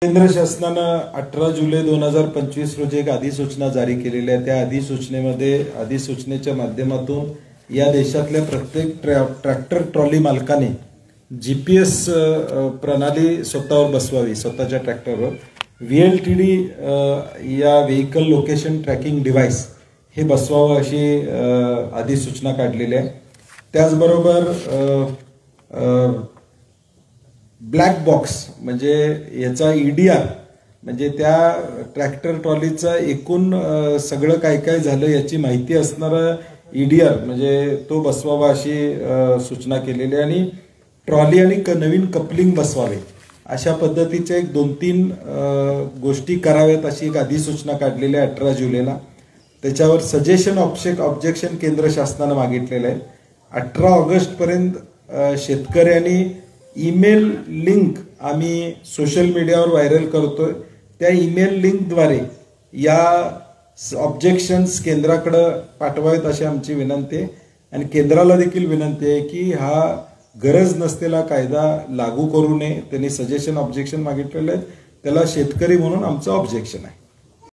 केंद्र शासनानं 18 जुलै 2025 रोजी एक अधिसूचना जारी केलेली आहे। त्या अधिसूचनेच्या माध्यमातून या देशातल्या प्रत्येक ट्रॅक्टर ट्रॉली मालकाने GPS प्रणाली स्वतःवर बसवावी, स्वतःच्या ट्रॅक्टरवर। VLTD या व्हेकल लोकेशन ट्रॅकिंग डिव्हाइस हे बसवावं अशी अधिसूचना काढलेली आहे। त्याचबरोबर ब्लॅक बॉक्स म्हणजे याचा EDR म्हणजे त्या ट्रॅक्टर ट्रॉलीचा एकूण सगळं काय काय झालं याची माहिती असणारा EDR म्हणजे तो बसवावा अशी सूचना केलेली आहे। आणि ट्रॉली आणि नवीन कपलिंग बसवावे अशा पद्धतीचे एक 2-3 गोष्टी कराव्यात अशी एक अधिसूचना काढलेली आहे 18 जुलैला। त्याच्यावर सजेशन ऑब्जेक्शन केंद्र शासनाने मागितलेलं आहे। 18 ऑगस्ट पर्यंत शेतकऱ्यांनी ईमेल लिंक आम्ही सोशल मीडियावर व्हायरल करतोय, त्या ईमेल लिंकद्वारे या ऑब्जेक्शन्स केंद्राकडे पाठवावेत अशी आमची विनंती आहे। आणि केंद्राला देखील विनंती आहे की हा गरज नसलेला कायदा लागू करू नये। त्यांनी सजेशन ऑब्जेक्शन मागितलेले आहेत, त्याला शेतकरी म्हणून आमचं ऑब्जेक्शन आहे।